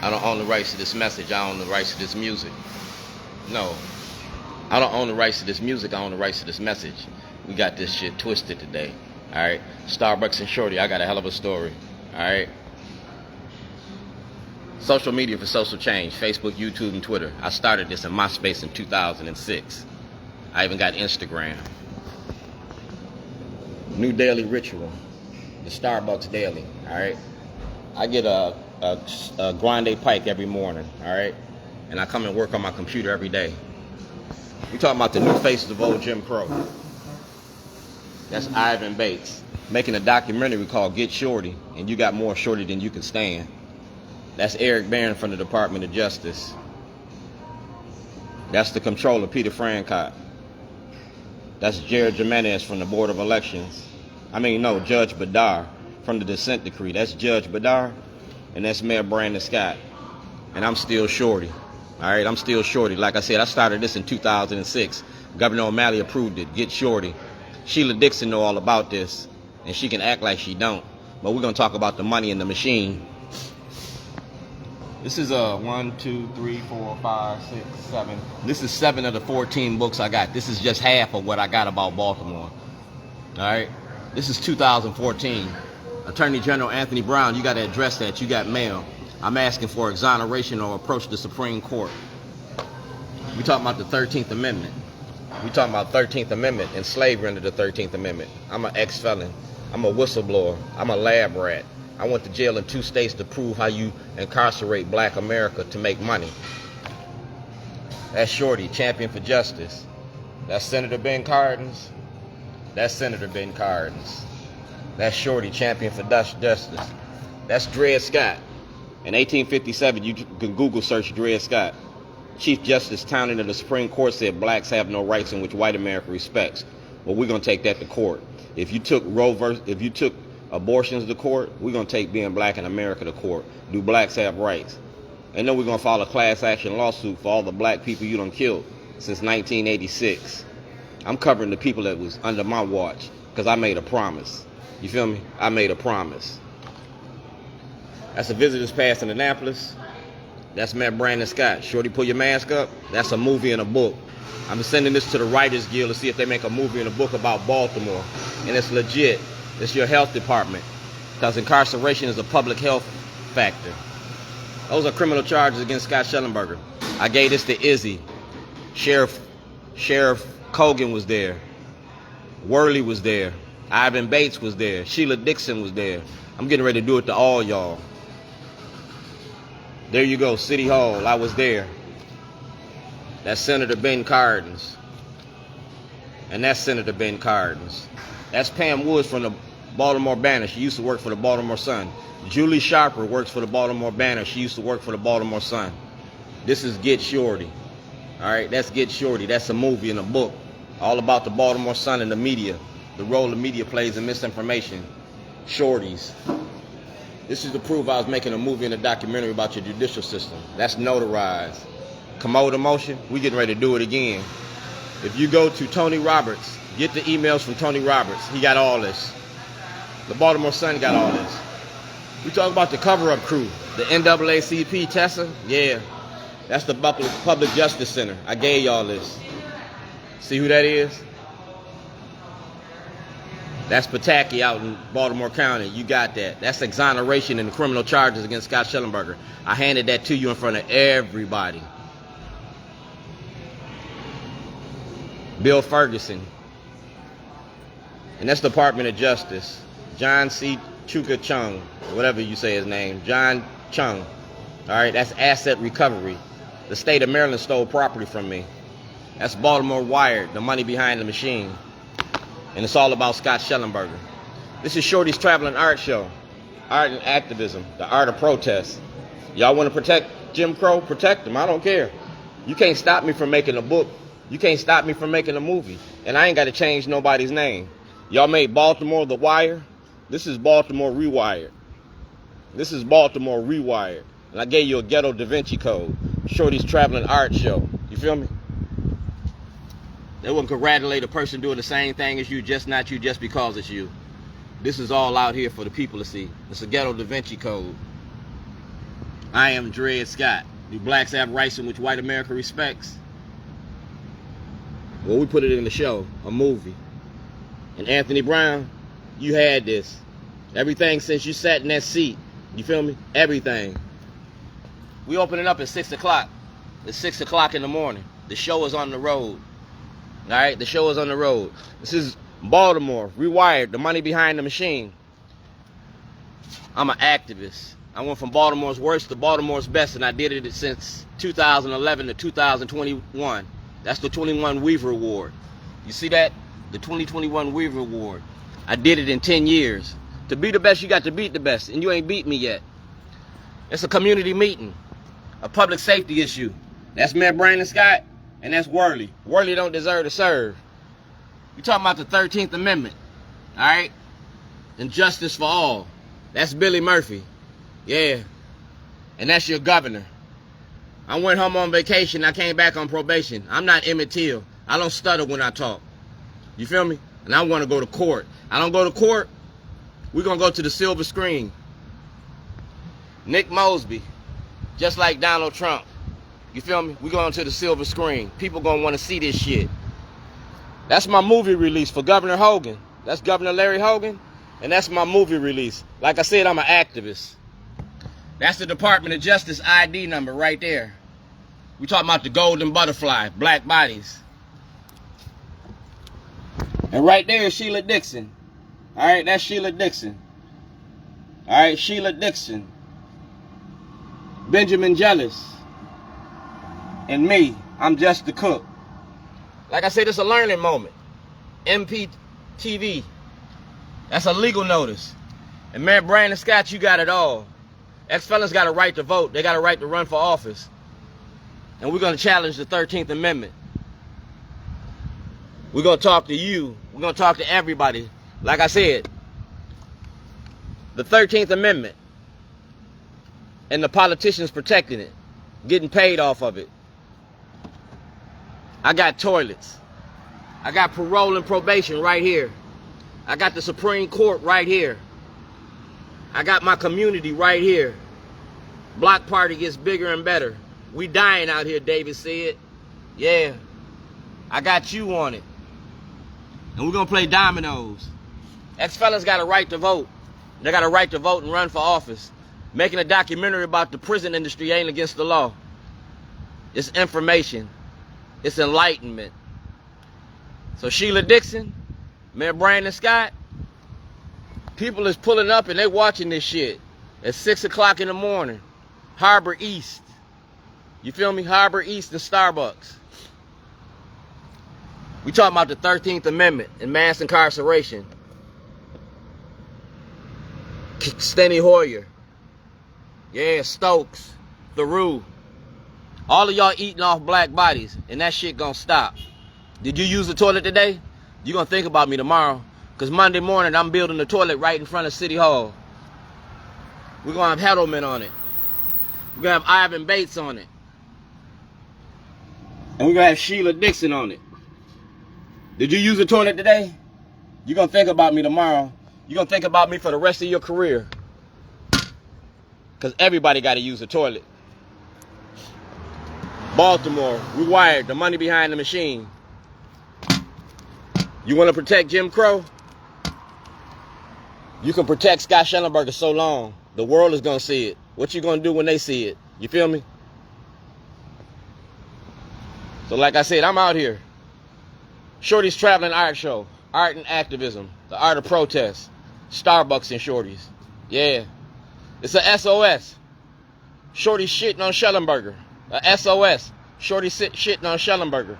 I don't own the rights to this message. I own the rights to this music. No. I don't own the rights to this music. I own the rights to this message. We got this shit twisted today. Alright? Starbucks and Shorty, I got a hell of a story. Alright? Social media for social change. Facebook, YouTube, and Twitter. I started this in MySpace in 2006. I even got Instagram. New daily ritual. The Starbucks daily. Alright? I get a grande pike every morning. Alright? And I come and work on my computer every day. We talking about the new faces of old Jim Crow. That's Ivan Bates making a documentary called Get Shorty, and you got more Shorty than you can stand. That's Eric Barron from the Department of Justice. That's the Comptroller, Peter Francott. That's Jared Jimenez from the Board of Elections. Judge Badar from the Dissent Decree. That's Judge Badar, and that's Mayor Brandon Scott. And I'm still Shorty. All right, I'm still Shorty. Like I said, I started this in 2006. Governor O'Malley approved it. Get Shorty. Shelia Dixon know all about this, and she can act like she don't. But we're gonna talk about the money in the machine. This is 1, 2, 3, 4, 5, 6, 7. This is 7 of the 14 books I got. This is just half of what I got about Baltimore. All right, this is 2014. Attorney General Anthony Brown, you got to address that. You got mail. I'm asking for exoneration or approach the Supreme Court. We talking about the 13th Amendment. We talking about 13th Amendment and slavery under the 13th Amendment. I'm an ex-felon. I'm a whistleblower. I'm a lab rat. I went to jail in 2 states to prove how you incarcerate black America to make money. That's Shorty, champion for justice. That's Senator Ben Cardin's. That's Senator Ben Cardin's. That's Shorty, champion for justice. That's Dred Scott. In 1857, you can Google search Dred Scott. Chief Justice Townend of the Supreme Court said blacks have no rights in which white America respects. Well, we're gonna take that to court. If you took abortions to court, we're gonna take being black in America to court. Do blacks have rights? And then we're gonna file a class action lawsuit for all the black people you done killed since 1986. I'm covering the people that was under my watch because I made a promise. You feel me? I made a promise. That's a visitor's pass in Annapolis. That's Mayor Brandon Scott. Shorty, pull your mask up. That's a movie and a book. I'm sending this to the Writers Guild to see if they make a movie and a book about Baltimore. And it's legit. It's your health department. Because incarceration is a public health factor. Those are criminal charges against Scott Shellenberger. I gave this to Izzy. Sheriff Cogan was there. Worley was there. Ivan Bates was there. Shelia Dixon was there. I'm getting ready to do it to all y'all. There you go, City Hall. I was there. That's Senator Ben Cardin's. And that's Senator Ben Cardin's. That's Pam Woods from the Baltimore Banner. She used to work for the Baltimore Sun. Julie Sharper works for the Baltimore Banner. She used to work for the Baltimore Sun. This is Get Shorty. All right, that's Get Shorty. That's a movie and a book. All about the Baltimore Sun and the media. The role the media plays in misinformation. Shorties. This is to prove I was making a movie and a documentary about your judicial system. That's notarized. Commode emotion, we getting ready to do it again. If you go to Tony Roberts, get the emails from Tony Roberts. He got all this. The Baltimore Sun got all this. We talk about the cover-up crew. The NAACP Tessa, yeah. That's the Public Justice Center. I gave y'all this. See who that is? That's Pataki out in Baltimore County. You got that. That's exoneration in the criminal charges against Scott Shellenberger. I handed that to you in front of everybody. Bill Ferguson. And that's Department of Justice. John C. Chuka Chung, whatever you say his name. John Chung. All right, that's asset recovery. The state of Maryland stole property from me. That's Baltimore Wired, the money behind the machine. And it's all about Scott Shellenberger. This is Shorty's Traveling Art Show. Art and activism, the art of protest. Y'all want to protect Jim Crow? Protect him, I don't care. You can't stop me from making a book. You can't stop me from making a movie. And I ain't got to change nobody's name. Y'all made Baltimore The Wire. This is Baltimore Rewired. This is Baltimore Rewired. And I gave you a ghetto Da Vinci Code. Shorty's Traveling Art Show. You feel me? They wouldn't congratulate a person doing the same thing as you, just not you, just because it's you. This is all out here for the people to see. It's a ghetto Da Vinci Code. I am Dred Scott. Do blacks have rights in which white America respects? Well, we put it in the show, a movie. And Anthony Brown, you had this. Everything since you sat in that seat. You feel me? Everything. We open it up at 6 o'clock. It's 6 o'clock in the morning. The show is on the road. All right? The show is on the road. This is Baltimore, Rewired, the money behind the machine. I'm an activist. I went from Baltimore's worst to Baltimore's best, and I did it since 2011 to 2021. That's the 21 Weaver Award. You see that? The 2021 Weaver Award. I did it in 10 years. To be the best, you got to beat the best, and you ain't beat me yet. It's a community meeting, a public safety issue. That's Mayor Brandon Scott, and that's Worley. Worley don't deserve to serve. You talking about the 13th Amendment, all right? And justice for all. That's Billy Murphy. Yeah. And that's your governor. I went home on vacation. I came back on probation. I'm not Emmett Till. I don't stutter when I talk. You feel me? And I want to go to court. I don't go to court. We're going to go to the silver screen. Nick Mosby, just like Donald Trump. You feel me? We're going to the silver screen. People going to want to see this shit. That's my movie release for Governor Hogan. That's Governor Larry Hogan. And that's my movie release. Like I said, I'm an activist. That's the Department of Justice ID number right there. We talking about the golden butterfly, black bodies. And right there is Sheila Dixon. All right, that's Sheila Dixon. All right, Sheila Dixon. Benjamin Jealous. And me, I'm just the cook. Like I said, it's a learning moment. MPTV. That's a legal notice. And Mayor Brandon Scott, you got it all. Ex-felons got a right to vote. They got a right to run for office. And we're going to challenge the 13th Amendment. We're going to talk to you. We're going to talk to everybody. Like I said, the 13th Amendment and the politicians protecting it, getting paid off of it. I got toilets. I got parole and probation right here. I got the Supreme Court right here. I got my community right here. Block party gets bigger and better. We dying out here, David said. Yeah. I got you on it. And we're going to play dominoes. Ex-felons got a right to vote. They got a right to vote and run for office. Making a documentary about the prison industry ain't against the law. It's information. It's enlightenment. So Sheila Dixon, Mayor Brandon Scott, people is pulling up and they watching this shit at 6 o'clock in the morning. Harbor East. You feel me? Harbor East and Starbucks. We talking about the 13th Amendment and mass incarceration. Steny Hoyer. Yeah, Stokes. Theroux. All of y'all eating off black bodies, and that shit gonna stop. Did you use the toilet today? You gonna think about me tomorrow. Because Monday morning, I'm building the toilet right in front of City Hall. We're gonna have Heddleman on it. We're gonna have Ivan Bates on it. And we're gonna have Sheila Dixon on it. Did you use the toilet today? You're gonna think about me tomorrow. You're gonna think about me for the rest of your career. Because everybody gotta use the toilet. Baltimore, Rewired, the money behind the machine. You wanna protect Jim Crow? You can protect Scott Shellenberger so long. The world is gonna see it. What you gonna do when they see it? You feel me? So like I said, I'm out here. Shorty's Traveling Art Show. Art and activism. The art of protest. Starbucks and Shorty's. Yeah. It's a SOS. Shorty shitting on Shellenberger. A SOS. Shorty shitting on Shellenberger.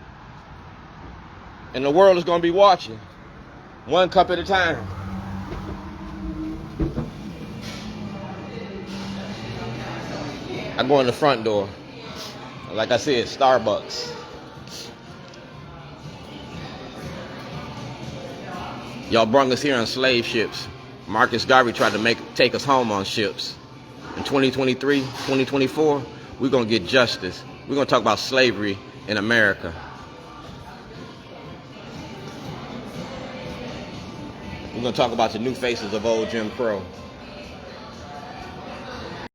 And the world is going to be watching. One cup at a time. I go in the front door. Like I said, Starbucks. Y'all brung us here on slave ships. Marcus Garvey tried to take us home on ships. In 2023, 2024, we're going to get justice. We're going to talk about slavery in America. We're going to talk about the new faces of old Jim Crow.